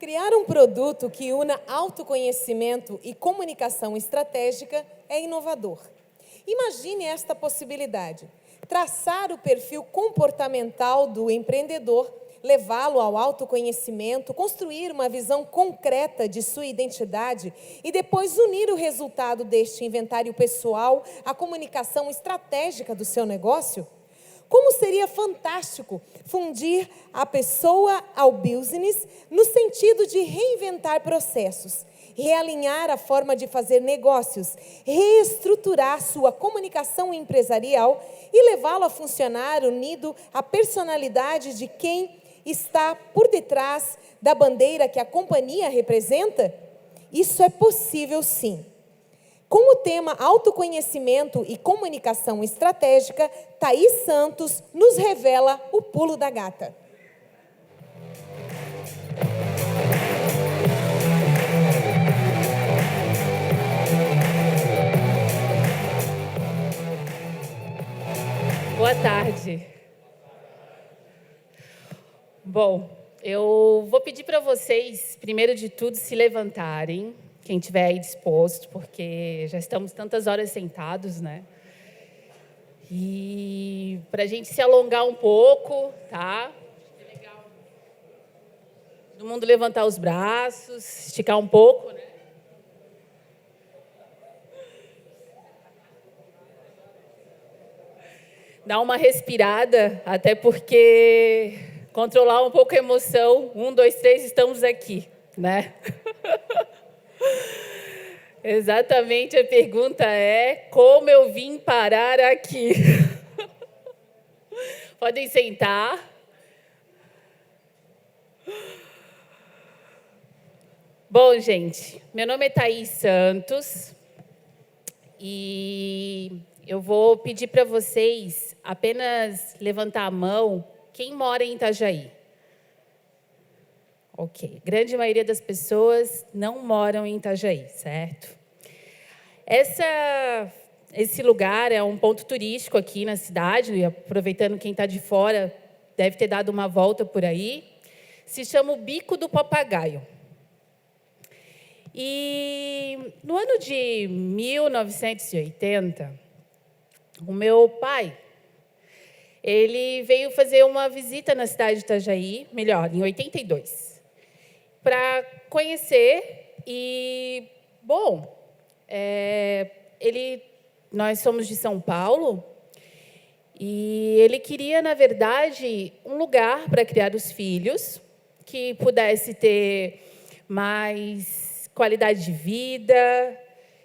Criar um produto que una autoconhecimento e comunicação estratégica é inovador. Imagine esta possibilidade: traçar o perfil comportamental do empreendedor, levá-lo ao autoconhecimento, construir uma visão concreta de sua identidade e depois unir o resultado deste inventário pessoal à comunicação estratégica do seu negócio? Como seria fantástico fundir a pessoa ao business no sentido de reinventar processos, realinhar a forma de fazer negócios, reestruturar sua comunicação empresarial e levá-lo a funcionar unido à personalidade de quem está por detrás da bandeira que a companhia representa? Isso é possível, sim. Com o tema autoconhecimento e comunicação estratégica, Thaís Santos nos revela o pulo da gata. Boa tarde. Bom, eu vou pedir para vocês, primeiro de tudo, se levantarem, quem estiver aí disposto, porque já estamos tantas horas sentados, né? E para a gente se alongar um pouco, tá? É legal. Todo mundo levantar os braços, esticar um pouco, né? Dar uma respirada, até porque controlar um pouco a emoção. 1, 2, 3, estamos aqui, né? Exatamente, a pergunta é: como eu vim parar aqui? Podem sentar. Bom, gente, meu nome é Thaís Santos e eu vou pedir para vocês apenas levantar a mão quem mora em Itajaí. Ok, grande maioria das pessoas não moram em Itajaí, certo? Esse lugar é um ponto turístico aqui na cidade, e aproveitando quem está de fora, deve ter dado uma volta por aí. Se chama o Bico do Papagaio. E no ano de 1980, o meu pai, ele veio fazer uma visita na cidade de Itajaí, melhor, em 82. Para conhecer e, bom, nós somos de São Paulo e ele queria, na verdade, um lugar para criar os filhos, que pudesse ter mais qualidade de vida,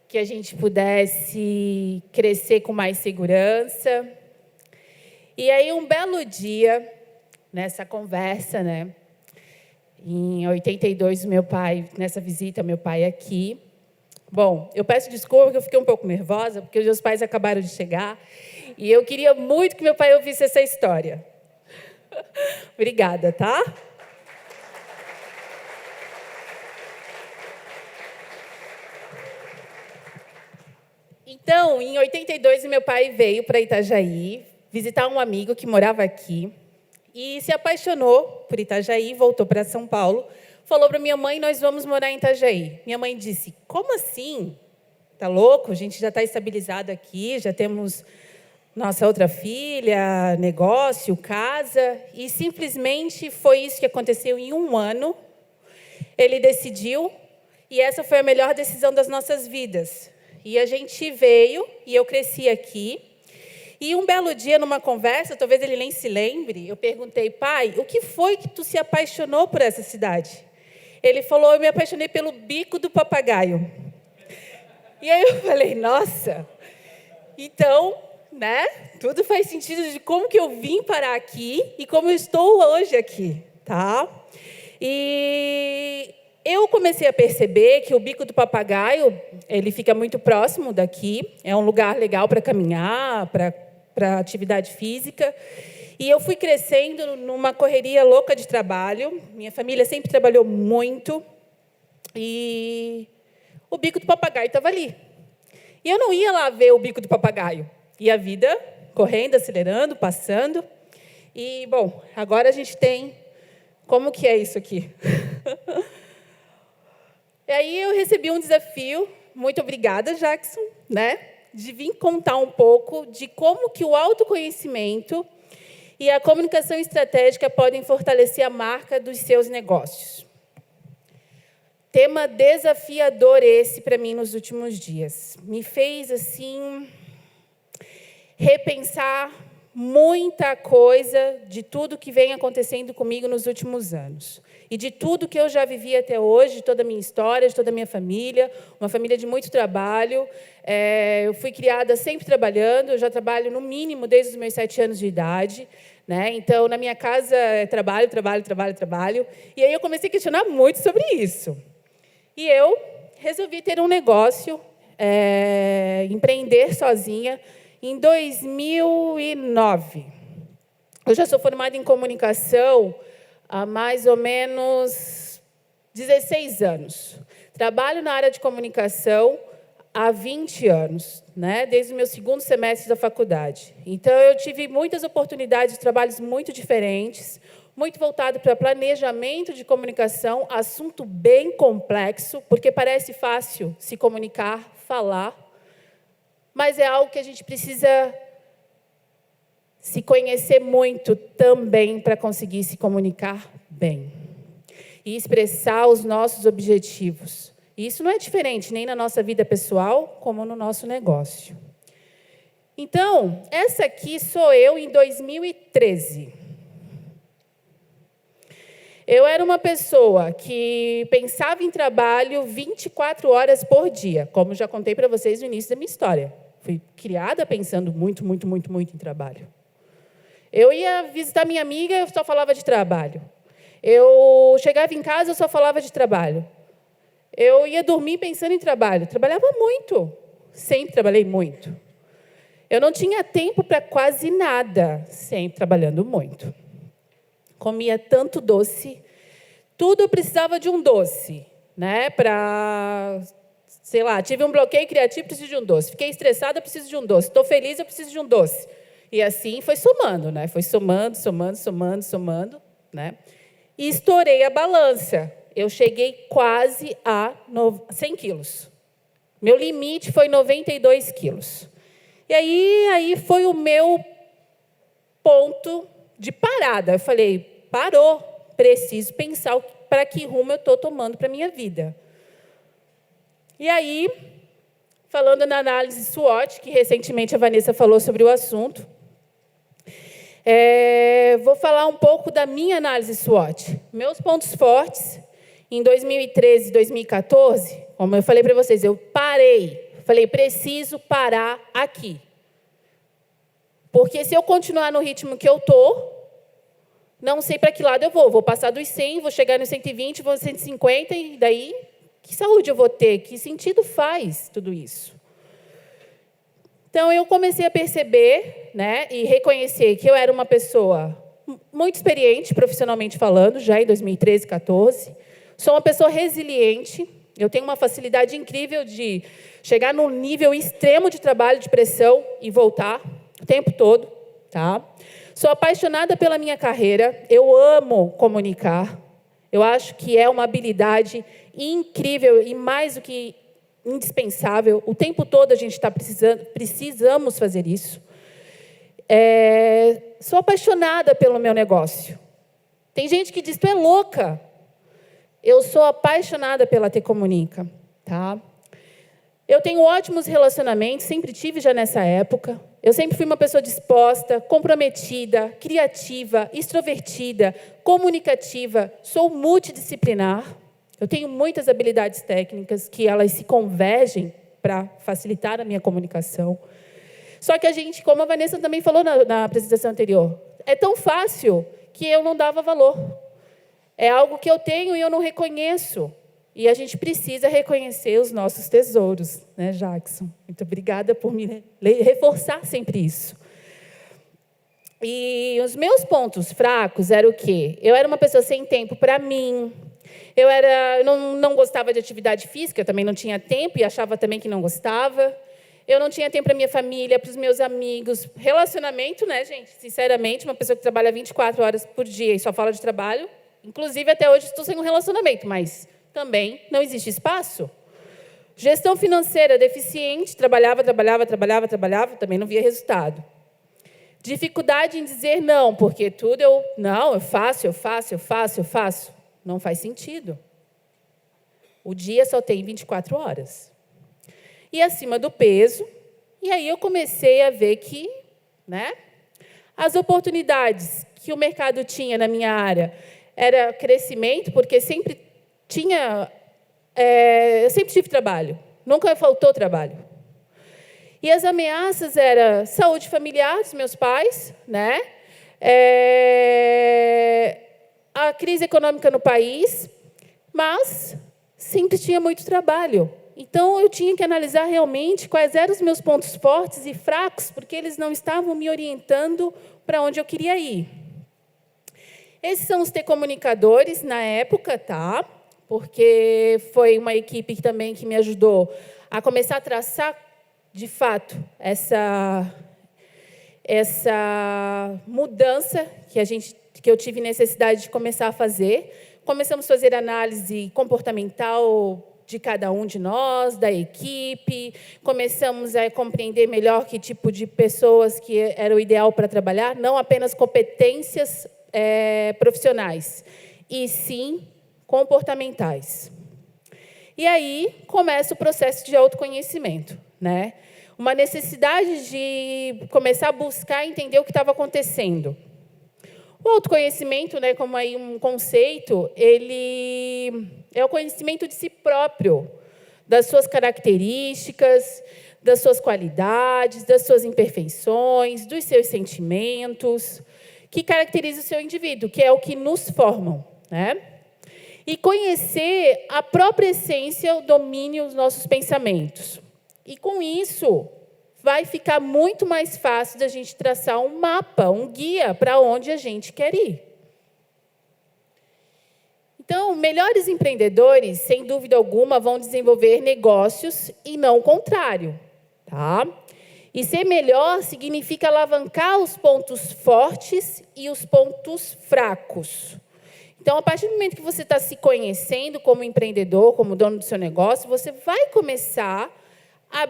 que a gente pudesse crescer com mais segurança. E aí, um belo dia, nessa conversa, né? Em 82, meu pai, nessa visita, meu pai aqui. Bom, eu peço desculpa porque eu fiquei um pouco nervosa, porque os meus pais acabaram de chegar, e eu queria muito que meu pai ouvisse essa história. Obrigada, tá? Então, em 82, meu pai veio para Itajaí visitar um amigo que morava aqui, e se apaixonou por Itajaí, voltou para São Paulo, falou para minha mãe: nós vamos morar em Itajaí. Minha mãe disse: como assim? Tá louco? A gente já está estabilizado aqui, já temos nossa outra filha, negócio, casa. E simplesmente foi isso que aconteceu em um ano. Ele decidiu, e essa foi a melhor decisão das nossas vidas. E a gente veio, e eu cresci aqui. E um belo dia, numa conversa, talvez ele nem se lembre, eu perguntei: pai, o que foi que tu se apaixonou por essa cidade? Ele falou: eu me apaixonei pelo Bico do Papagaio. E aí eu falei: nossa, então, né, tudo faz sentido de como que eu vim parar aqui e como eu estou hoje aqui, tá? E eu comecei a perceber que o Bico do Papagaio, ele fica muito próximo daqui, é um lugar legal para caminhar, para atividade física. E eu fui crescendo numa correria louca de trabalho. Minha família sempre trabalhou muito. E o Bico do Papagaio estava ali. E eu não ia lá ver o Bico do Papagaio. E a vida correndo, acelerando, passando. E, bom, agora a gente tem... Como que é isso aqui? E aí eu recebi um desafio, muito obrigada, Jackson, né, de vir contar um pouco de como que o autoconhecimento e a comunicação estratégica podem fortalecer a marca dos seus negócios. Tema desafiador esse para mim nos últimos dias. Me fez, assim, repensar muita coisa de tudo que vem acontecendo comigo nos últimos anos. E de tudo que eu já vivi até hoje, de toda a minha história, de toda a minha família, uma família de muito trabalho. Eu fui criada sempre trabalhando, eu já trabalho no mínimo desde os meus 7 anos de idade. Né? Então, na minha casa, é trabalho, trabalho, trabalho, trabalho. E aí eu comecei a questionar muito sobre isso. E eu resolvi ter um negócio, empreender sozinha, em 2009. Eu já sou formada em comunicação há mais ou menos 16 anos. Trabalho na área de comunicação há 20 anos, né? Desde o meu 2º semestre da faculdade. Então, eu tive muitas oportunidades de trabalhos muito diferentes, muito voltado para planejamento de comunicação, assunto bem complexo, porque parece fácil se comunicar, falar, mas é algo que a gente precisa se conhecer muito também para conseguir se comunicar bem e expressar os nossos objetivos. E isso não é diferente nem na nossa vida pessoal, como no nosso negócio. Então, essa aqui sou eu em 2013. Eu era uma pessoa que pensava em trabalho 24 horas por dia, como já contei para vocês no início da minha história. Fui criada pensando muito, muito, muito, muito em trabalho. Eu ia visitar minha amiga, eu só falava de trabalho. Eu chegava em casa, eu só falava de trabalho. Eu ia dormir pensando em trabalho. Trabalhava muito. Sempre trabalhei muito. Eu não tinha tempo para quase nada, sempre trabalhando muito. Comia tanto doce. Tudo eu precisava de um doce, né? Para, sei lá, tive um bloqueio criativo, preciso de um doce. Fiquei estressada, preciso de um doce. Estou feliz, eu preciso de um doce. E assim foi somando, né? Foi somando, né? E estourei a balança. Eu cheguei quase a 100 quilos. Meu limite foi 92 quilos. E aí foi o meu ponto de parada. Eu falei, parou, preciso pensar para que rumo eu estou tomando para a minha vida. E aí, falando na análise SWOT, que recentemente a Vanessa falou sobre o assunto, vou falar um pouco da minha análise SWOT. Meus pontos fortes, em 2013 e 2014, como eu falei para vocês, eu parei. Falei, preciso parar aqui. Porque se eu continuar no ritmo que eu estou, não sei para que lado eu vou. Vou passar dos 100, vou chegar nos 120, vou nos 150, e daí, que saúde eu vou ter? Que sentido faz tudo isso? Então, eu comecei a perceber, né, e reconhecer que eu era uma pessoa muito experiente, profissionalmente falando, já em 2013, 2014. Sou uma pessoa resiliente. Eu tenho uma facilidade incrível de chegar num nível extremo de trabalho, de pressão, e voltar o tempo todo. Tá? Sou apaixonada pela minha carreira. Eu amo comunicar. Eu acho que é uma habilidade incrível e mais do que indispensável. O tempo todo a gente está precisamos fazer isso. Sou apaixonada pelo meu negócio. Tem gente que diz, tu é louca. Eu sou apaixonada pela Te Comunica. Tá? Eu tenho ótimos relacionamentos, sempre tive já nessa época. Eu sempre fui uma pessoa disposta, comprometida, criativa, extrovertida, comunicativa. Sou multidisciplinar. Eu tenho muitas habilidades técnicas que elas se convergem para facilitar a minha comunicação. Só que a gente, como a Vanessa também falou na apresentação anterior, é tão fácil que eu não dava valor. É algo que eu tenho e eu não reconheço. E a gente precisa reconhecer os nossos tesouros, né, Jackson? Muito obrigada por me reforçar sempre isso. E os meus pontos fracos eram o quê? Eu era uma pessoa sem tempo para mim. Eu não gostava de atividade física, eu também não tinha tempo e achava também que não gostava. Eu não tinha tempo para minha família, para os meus amigos. Relacionamento, né, gente? Sinceramente, uma pessoa que trabalha 24 horas por dia e só fala de trabalho. Inclusive, até hoje, estou sem um relacionamento, mas também não existe espaço. Gestão financeira deficiente, trabalhava, também não via resultado. Dificuldade em dizer não, porque tudo eu faço. Não faz sentido. O dia só tem 24 horas. E acima do peso, e aí eu comecei a ver que, as oportunidades que o mercado tinha na minha área era crescimento, porque eu sempre tive trabalho, nunca faltou trabalho. E as ameaças eram saúde familiar dos meus pais, a crise econômica no país, mas sempre tinha muito trabalho. Então, eu tinha que analisar realmente quais eram os meus pontos fortes e fracos, porque eles não estavam me orientando para onde eu queria ir. Esses são os T-comunicadores na época, tá? Porque foi uma equipe também que me ajudou a começar a traçar, de fato, essa mudança que eu tive necessidade de começar a fazer. Começamos a fazer análise comportamental de cada um de nós, da equipe, começamos a compreender melhor que tipo de pessoas que era o ideal para trabalhar, não apenas competências profissionais, e sim comportamentais. E aí começa o processo de autoconhecimento, Uma necessidade de começar a buscar entender o que estava acontecendo. O autoconhecimento, como aí um conceito, ele é o conhecimento de si próprio, das suas características, das suas qualidades, das suas imperfeições, dos seus sentimentos, que caracteriza o seu indivíduo, que é o que nos formam, E conhecer a própria essência, o domínio dos nossos pensamentos. E, com isso, vai ficar muito mais fácil da gente traçar um mapa, um guia para onde a gente quer ir. Então, melhores empreendedores, sem dúvida alguma, vão desenvolver negócios e não o contrário, tá? E ser melhor significa alavancar os pontos fortes e os pontos fracos. Então, a partir do momento que você está se conhecendo como empreendedor, como dono do seu negócio, você vai começar a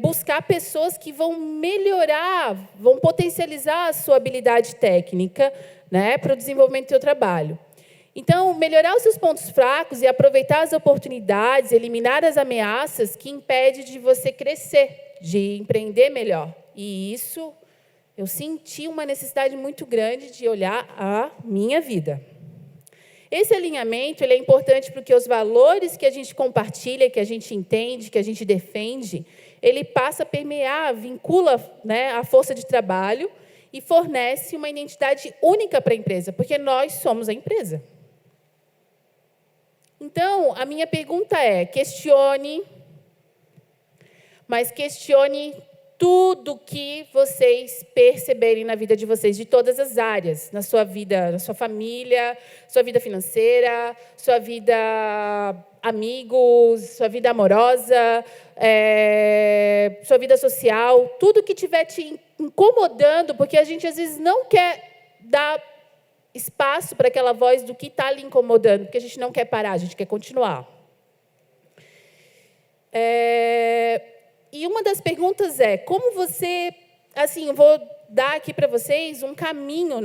buscar pessoas que vão melhorar, vão potencializar a sua habilidade técnica, para o desenvolvimento do seu trabalho. Então, melhorar os seus pontos fracos e aproveitar as oportunidades, eliminar as ameaças que impedem de você crescer, de empreender melhor. E isso, eu senti uma necessidade muito grande de olhar a minha vida. Esse alinhamento ele é importante porque os valores que a gente compartilha, que a gente entende, que a gente defende, ele passa a permear, vincula a força de trabalho e fornece uma identidade única para a empresa, porque nós somos a empresa. Então, a minha pergunta é, questione, mas questione tudo que vocês perceberem na vida de vocês, de todas as áreas, na sua vida, na sua família, sua vida financeira, sua vida amigos, sua vida amorosa, sua vida social, tudo que estiver te incomodando, porque a gente, às vezes, não quer dar espaço para aquela voz do que está lhe incomodando, porque a gente não quer parar, a gente quer continuar. E uma das perguntas é, como você... Assim, eu vou dar aqui para vocês um caminho,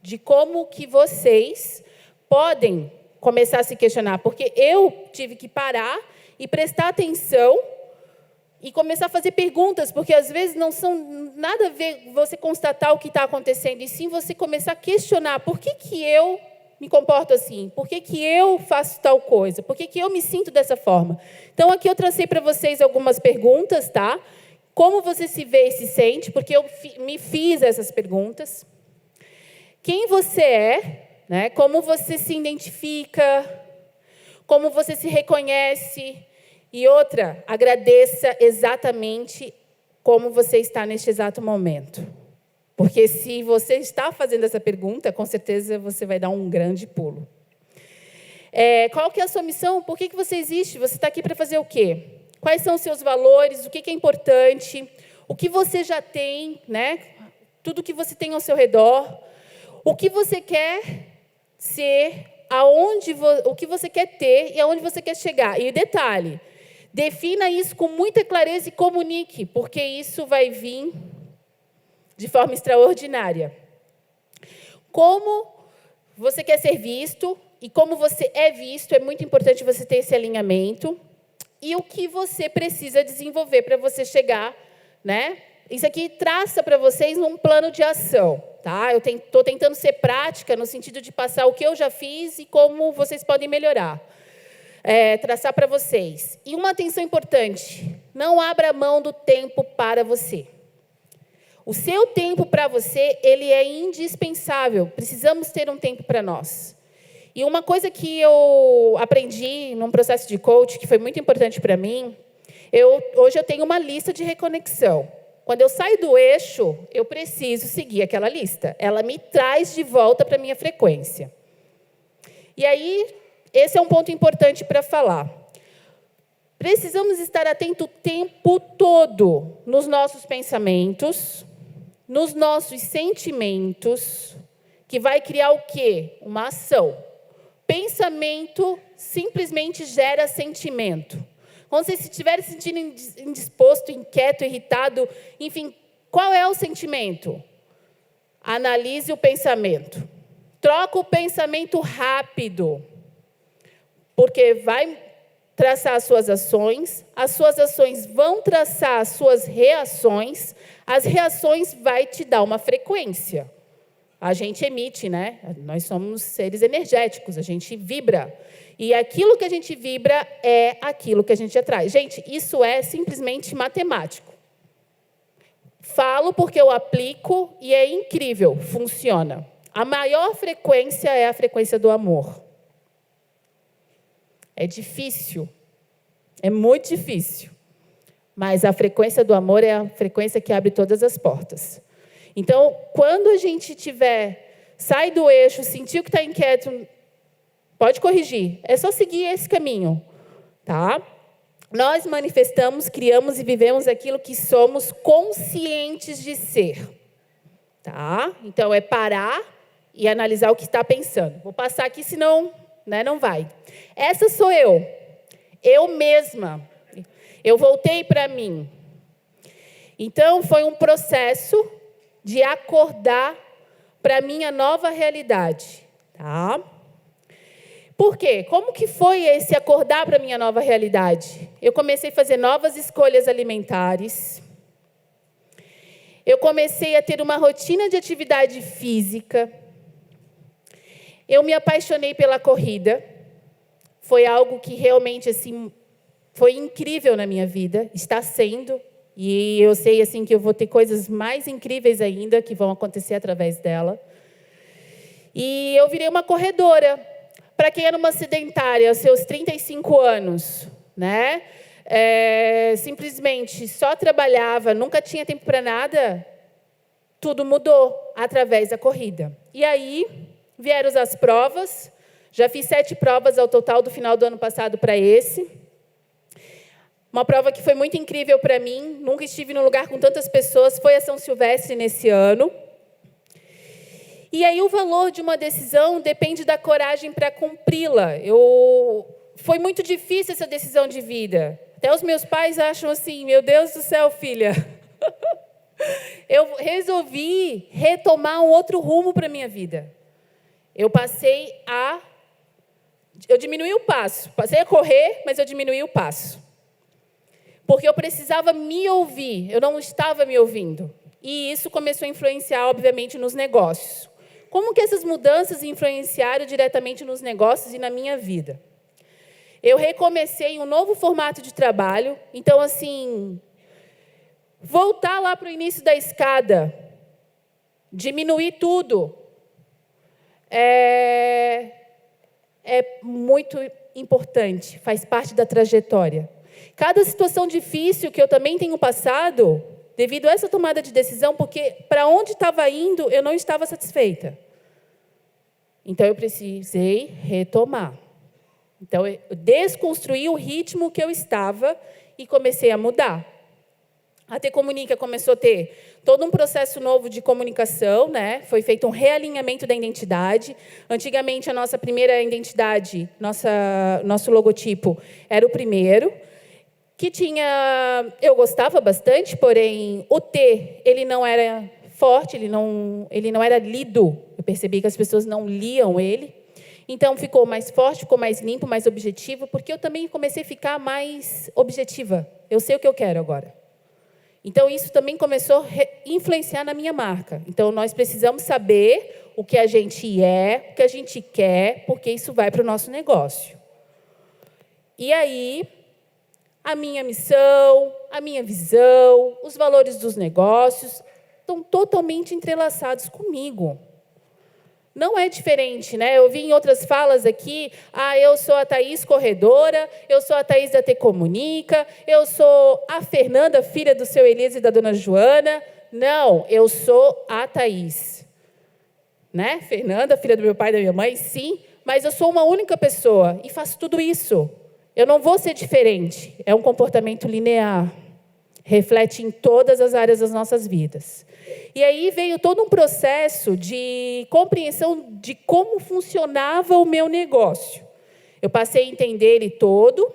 de como que vocês podem começar a se questionar, porque eu tive que parar e prestar atenção e começar a fazer perguntas, porque, às vezes, não são nada a ver você constatar o que está acontecendo, e sim você começar a questionar por que eu me comporto assim, por que eu faço tal coisa, por que eu me sinto dessa forma. Então, aqui eu tracei para vocês algumas perguntas, tá? Como você se vê e se sente, porque eu me fiz essas perguntas. Quem você é, como você se identifica, como você se reconhece. E outra, agradeça exatamente como você está neste exato momento. Porque se você está fazendo essa pergunta, com certeza você vai dar um grande pulo. Qual que é a sua missão? Por que você existe? Você está aqui para fazer o quê? Quais são os seus valores? O que é importante? O que você já tem, Tudo que você tem ao seu redor. O que você quer ser o que você quer ter e aonde você quer chegar. E detalhe, defina isso com muita clareza e comunique, porque isso vai vir de forma extraordinária. Como você quer ser visto e como você é visto, é muito importante você ter esse alinhamento. E o que você precisa desenvolver para você chegar, né? Isso aqui traça para vocês um plano de ação, tá? Eu estou tentando ser prática no sentido de passar o que eu já fiz e como vocês podem melhorar. Traçar para vocês. E uma atenção importante, não abra mão do tempo para você. O seu tempo para você, ele é indispensável. Precisamos ter um tempo para nós. E uma coisa que eu aprendi num processo de coach, que foi muito importante para mim, hoje eu tenho uma lista de reconexão. Quando eu saio do eixo, eu preciso seguir aquela lista. Ela me traz de volta para a minha frequência. E aí, esse é um ponto importante para falar. Precisamos estar atentos o tempo todo nos nossos pensamentos, nos nossos sentimentos, que vai criar o quê? Uma ação. Pensamento simplesmente gera sentimento. Quando você estiver se sentindo indisposto, inquieto, irritado, enfim, qual é o sentimento? Analise o pensamento. Troca o pensamento rápido, porque vai traçar as suas ações vão traçar as suas reações, as reações vai te dar uma frequência. A gente emite, né? Nós somos seres energéticos, a gente vibra. E aquilo que a gente vibra é aquilo que a gente atrai. Gente, isso é simplesmente matemático. Falo porque eu aplico e é incrível, funciona. A maior frequência é a frequência do amor. É difícil, é muito difícil. Mas a frequência do amor é a frequência que abre todas as portas. Então, quando a gente sai do eixo, sentiu que está inquieto, pode corrigir. É só seguir esse caminho, tá? Nós manifestamos, criamos e vivemos aquilo que somos conscientes de ser, tá? Então, é parar e analisar o que está pensando. Vou passar aqui, senão, né, não vai. Essa sou eu mesma. Eu voltei para mim. Então, foi um processo de acordar para a minha nova realidade, tá? Por quê? Como que foi esse acordar para a minha nova realidade? Eu comecei a fazer novas escolhas alimentares. Eu comecei a ter uma rotina de atividade física. Eu me apaixonei pela corrida. Foi algo que realmente assim, foi incrível na minha vida, está sendo. E eu sei assim, que eu vou ter coisas mais incríveis ainda que vão acontecer através dela. E eu virei uma corredora. Para quem era uma sedentária aos seus 35 anos, né? Simplesmente só trabalhava, nunca tinha tempo para nada, tudo mudou através da corrida. E aí vieram as provas. Já fiz 7 provas ao total do final do ano passado para esse. Uma prova que foi muito incrível para mim, nunca estive num lugar com tantas pessoas, foi a São Silvestre nesse ano. E aí o valor de uma decisão depende da coragem para cumpri-la. Foi muito difícil essa decisão de vida. Até os meus pais acham assim, meu Deus do céu, filha. Eu resolvi retomar um outro rumo para a minha vida. Eu diminuí o passo. Passei a correr, mas eu diminuí o passo. Porque eu precisava me ouvir, eu não estava me ouvindo. E isso começou a influenciar, obviamente, nos negócios. Como que essas mudanças influenciaram diretamente nos negócios e na minha vida? Eu recomecei um novo formato de trabalho. Então, assim, voltar lá para o início da escada, diminuir tudo, é muito importante, faz parte da trajetória. Cada situação difícil que eu também tenho passado, devido a essa tomada de decisão, porque para onde estava indo, eu não estava satisfeita. Então, eu precisei retomar. Então, eu desconstruí o ritmo que eu estava e comecei a mudar. A T Comunica começou a ter todo um processo novo de comunicação, né? Foi feito um realinhamento da identidade. Antigamente, a nossa primeira identidade, nosso logotipo, era o primeiro, que tinha... Eu gostava bastante, porém, o T, ele não era forte, ele não era lido. Eu percebi que as pessoas não liam ele. Então, ficou mais forte, ficou mais limpo, mais objetivo, porque eu também comecei a ficar mais objetiva. Eu sei o que eu quero agora. Então, isso também começou a influenciar na minha marca. Então, nós precisamos saber o que a gente é, o que a gente quer, porque isso vai para o nosso negócio. E aí, a minha missão, a minha visão, os valores dos negócios estão totalmente entrelaçados comigo. Não é diferente, né? Eu vi em outras falas aqui, eu sou a Thaís Corredora, eu sou a Thaís da T Comunica, eu sou a Fernanda, filha do seu Elias e da dona Joana. Não, eu sou a Thaís. Né? Fernanda, filha do meu pai e da minha mãe, sim, mas eu sou uma única pessoa e faço tudo isso. Eu não vou ser diferente. É um comportamento linear. Reflete em todas as áreas das nossas vidas. E aí veio todo um processo de compreensão de como funcionava o meu negócio. Eu passei a entender ele todo,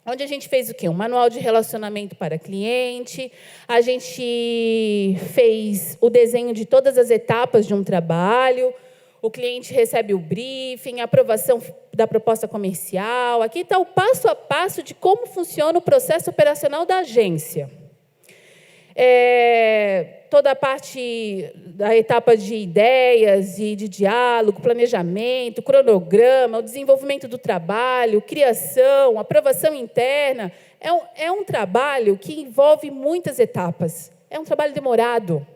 onde a gente fez o quê? Um manual de relacionamento para cliente, a gente fez o desenho de todas as etapas de um trabalho, o cliente recebe o briefing, a aprovação da proposta comercial. Aqui está o passo a passo de como funciona o processo operacional da agência. Toda a parte da etapa de ideias e de diálogo, planejamento, cronograma, o desenvolvimento do trabalho, criação, aprovação interna. É um trabalho que envolve muitas etapas. É um trabalho demorado.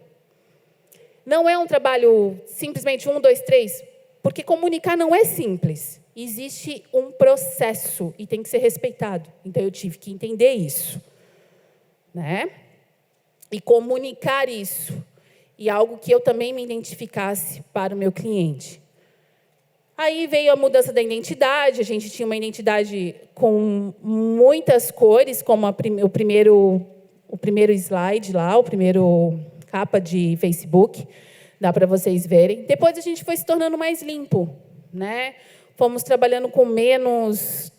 Não é um trabalho simplesmente 1, 2, 3, porque comunicar não é simples. Existe um processo e tem que ser respeitado. Então, eu tive que entender isso, né? E comunicar isso. E algo que eu também me identificasse para o meu cliente. Aí veio a mudança da identidade. A gente tinha uma identidade com muitas cores, como o primeiro slide lá, o primeiro capa de Facebook, dá para vocês verem. Depois a gente foi se tornando mais limpo, né? Fomos trabalhando com menos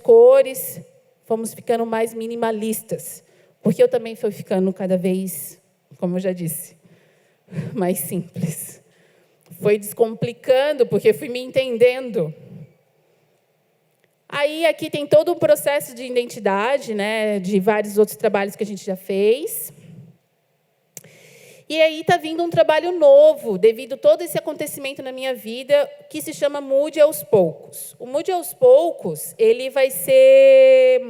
cores, fomos ficando mais minimalistas, porque eu também fui ficando cada vez, como eu já disse, mais simples. Foi descomplicando, porque fui me entendendo. Aí, aqui tem todo um processo de identidade, né, de vários outros trabalhos que a gente já fez. E aí está vindo um trabalho novo, devido a todo esse acontecimento na minha vida, que se chama Mude aos Poucos. O Mude aos Poucos, ele vai ser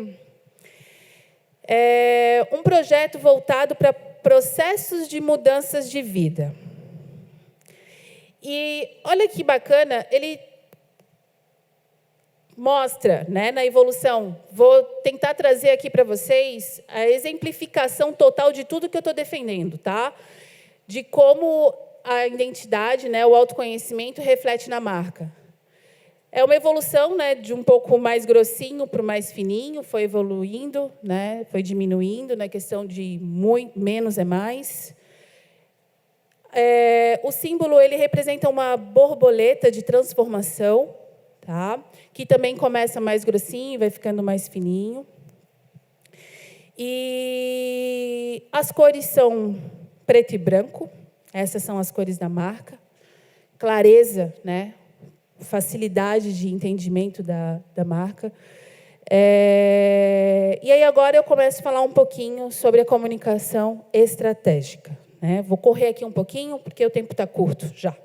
um projeto voltado para processos de mudanças de vida. E olha que bacana, ele mostra, né, na evolução. Vou tentar trazer aqui para vocês a exemplificação total de tudo que eu estou defendendo, tá? De como a identidade, né, o autoconhecimento reflete na marca. É uma evolução, né, de um pouco mais grossinho para o mais fininho, foi evoluindo, né, foi diminuindo na questão de menos é mais. O símbolo ele representa uma borboleta de transformação, tá? Que também começa mais grossinho e vai ficando mais fininho. E as cores são preto e branco, essas são as cores da marca. Clareza, né? Facilidade de entendimento da marca. E aí agora eu começo a falar um pouquinho sobre a comunicação estratégica. Né? Vou correr aqui um pouquinho, porque o tempo está curto já.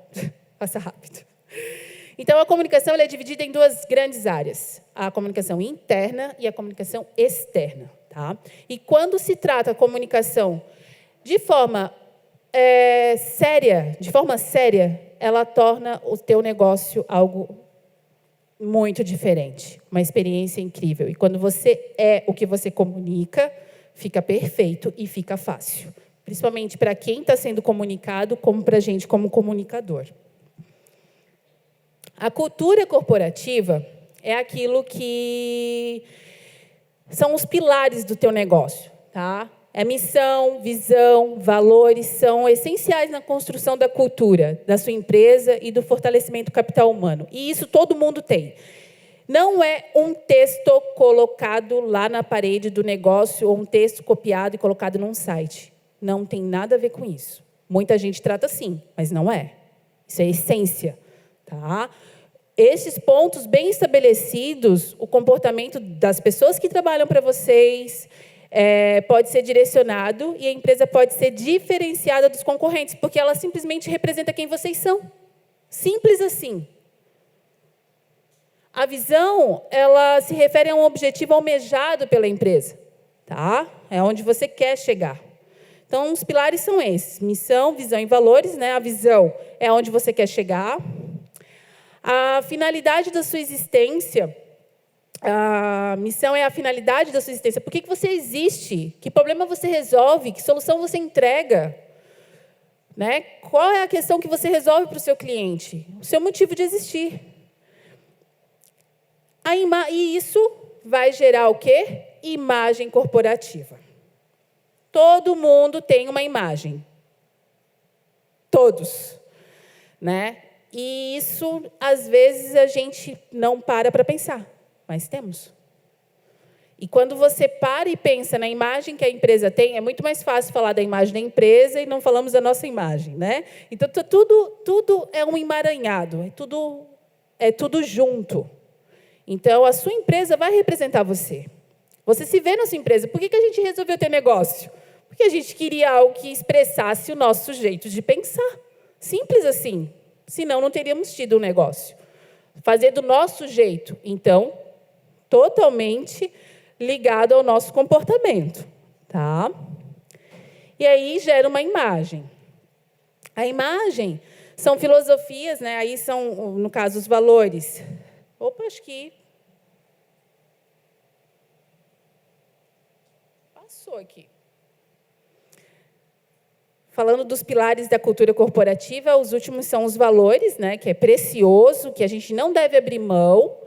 Passa rápido. Então, a comunicação ela é dividida em duas grandes áreas. A comunicação interna e a comunicação externa. Tá? E quando se trata a comunicação de forma séria, ela torna o teu negócio algo muito diferente, uma experiência incrível. E quando você é o que você comunica, fica perfeito e fica fácil. Principalmente para quem está sendo comunicado, como para a gente como comunicador. A cultura corporativa é aquilo que são os pilares do teu negócio, tá? A missão, visão, valores são essenciais na construção da cultura da sua empresa e do fortalecimento do capital humano. E isso todo mundo tem. Não é um texto colocado lá na parede do negócio ou um texto copiado e colocado num site. Não tem nada a ver com isso. Muita gente trata assim, mas não é. Isso é essência. Tá? Esses pontos bem estabelecidos, o comportamento das pessoas que trabalham para vocês pode ser direcionado e a empresa pode ser diferenciada dos concorrentes, porque ela simplesmente representa quem vocês são. Simples assim. A visão, ela se refere a um objetivo almejado pela empresa. Tá? É onde você quer chegar. Então, os pilares são esses: missão, visão e valores. Né? A visão é onde você quer chegar. A finalidade da sua existência, a missão é a finalidade da sua existência. Por que você existe? Que problema você resolve? Que solução você entrega? Né? Qual é a questão que você resolve para o seu cliente? O seu motivo de existir. E isso vai gerar o quê? Imagem corporativa. Todo mundo tem uma imagem. Todos. Né? E isso, às vezes, a gente não para pensar, mas temos. E quando você para e pensa na imagem que a empresa tem, é muito mais fácil falar da imagem da empresa e não falamos da nossa imagem. Né? Então, tudo é um emaranhado, é tudo junto. Então, a sua empresa vai representar você. Você se vê na sua empresa. Por que a gente resolveu ter negócio? Porque a gente queria algo que expressasse o nosso jeito de pensar. Simples assim. Senão, não teríamos tido um negócio. Fazer do nosso jeito, então, totalmente ligado ao nosso comportamento. Tá? E aí gera uma imagem. A imagem são filosofias, né? Aí são, no caso, os valores. Opa, acho que passou aqui. Falando dos pilares da cultura corporativa, os últimos são os valores, né, que é precioso, que a gente não deve abrir mão.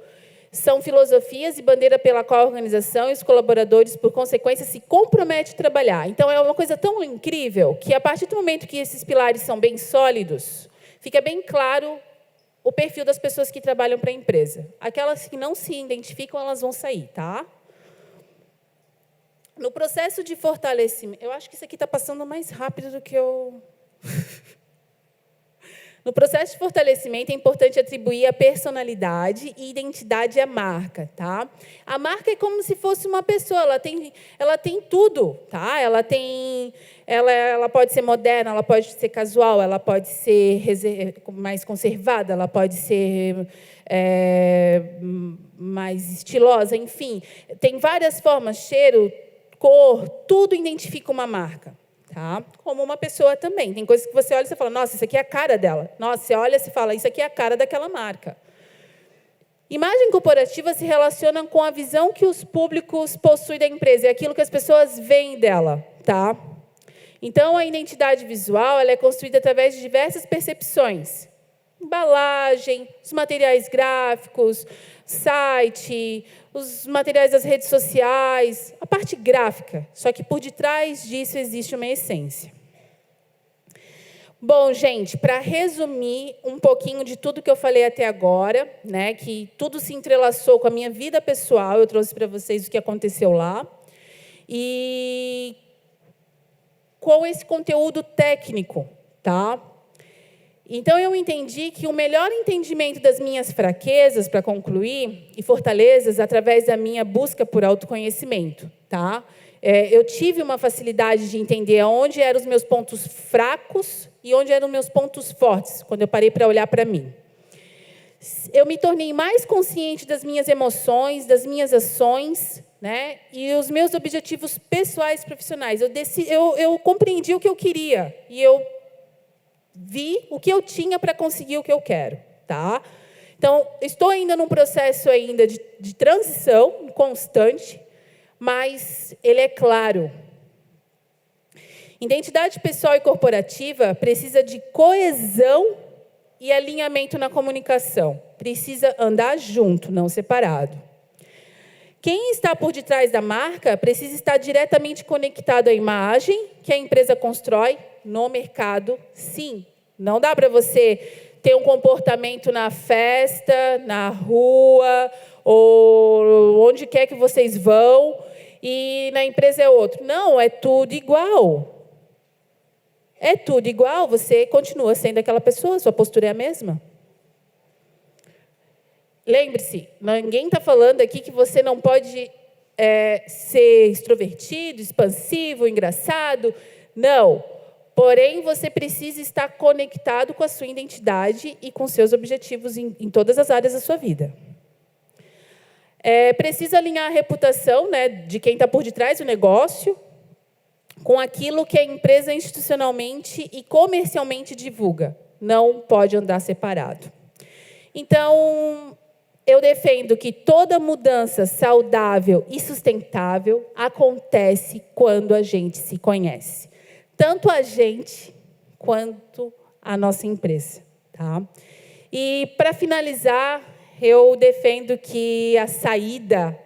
São filosofias e bandeira pela qual a organização e os colaboradores, por consequência, se comprometem a trabalhar. Então, é uma coisa tão incrível que, a partir do momento que esses pilares são bem sólidos, fica bem claro o perfil das pessoas que trabalham para a empresa. Aquelas que não se identificam, elas vão sair. Tá? No processo de fortalecimento... Eu acho que isso aqui está passando mais rápido do que eu... No processo de fortalecimento, é importante atribuir a personalidade e identidade à marca. Tá? A marca é como se fosse uma pessoa, ela tem tudo. Tá? Ela pode ser moderna, ela pode ser casual, ela pode ser mais conservada, ela pode ser mais estilosa, enfim. Tem várias formas, cheiro, cor, tudo identifica uma marca. Tá? Como uma pessoa também. Tem coisas que você olha e você fala, nossa, isso aqui é a cara dela. Nossa, você olha e você fala, isso aqui é a cara daquela marca. Imagem corporativa se relaciona com a visão que os públicos possuem da empresa, é aquilo que as pessoas veem dela. Tá? Então, a identidade visual ela é construída através de diversas percepções. Embalagem, os materiais gráficos, site, os materiais das redes sociais, a parte gráfica. Só que por detrás disso existe uma essência. Bom, gente, para resumir um pouquinho de tudo que eu falei até agora, né, que tudo se entrelaçou com a minha vida pessoal, eu trouxe para vocês o que aconteceu lá. E com esse conteúdo técnico, tá? Então, eu entendi que o melhor entendimento das minhas fraquezas, para concluir, e fortalezas, através da minha busca por autoconhecimento. Tá? Eu tive uma facilidade de entender onde eram os meus pontos fracos e onde eram os meus pontos fortes, quando eu parei para olhar para mim. Eu me tornei mais consciente das minhas emoções, das minhas ações, né? E os meus objetivos pessoais e profissionais. Eu compreendi o que eu queria e eu vi o que eu tinha para conseguir o que eu quero. Tá? Então, estou ainda num processo ainda de transição constante, mas ele é claro. Identidade pessoal e corporativa precisa de coesão e alinhamento na comunicação. Precisa andar junto, não separado. Quem está por detrás da marca precisa estar diretamente conectado à imagem que a empresa constrói no mercado, sim. Não dá para você ter um comportamento na festa, na rua, ou onde quer que vocês vão, e na empresa é outro. Não, é tudo igual. É tudo igual, você continua sendo aquela pessoa, sua postura é a mesma. Lembre-se, ninguém está falando aqui que você não pode ser extrovertido, expansivo, engraçado. Não. Porém, você precisa estar conectado com a sua identidade e com seus objetivos em todas as áreas da sua vida. Precisa alinhar a reputação, né, de quem está por detrás do negócio com aquilo que a empresa institucionalmente e comercialmente divulga. Não pode andar separado. Então, eu defendo que toda mudança saudável e sustentável acontece quando a gente se conhece. Tanto a gente quanto a nossa empresa. Tá? E, para finalizar, eu defendo que a saída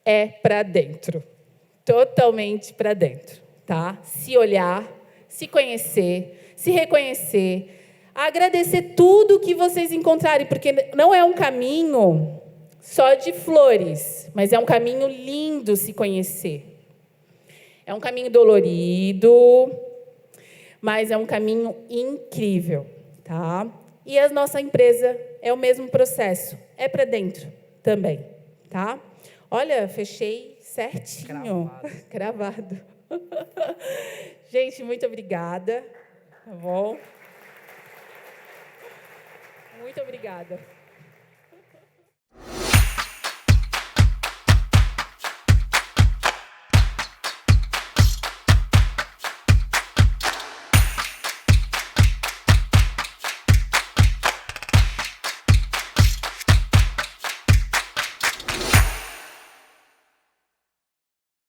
é para dentro. Totalmente para dentro. Tá? Se olhar, se conhecer, se reconhecer, agradecer tudo que vocês encontrarem, porque não é um caminho só de flores, mas é um caminho lindo se conhecer. É um caminho dolorido, mas é um caminho incrível, tá? E a nossa empresa é o mesmo processo, é para dentro também, tá? Olha, fechei certinho, cravado. Gente, muito obrigada, tá bom? Muito obrigada.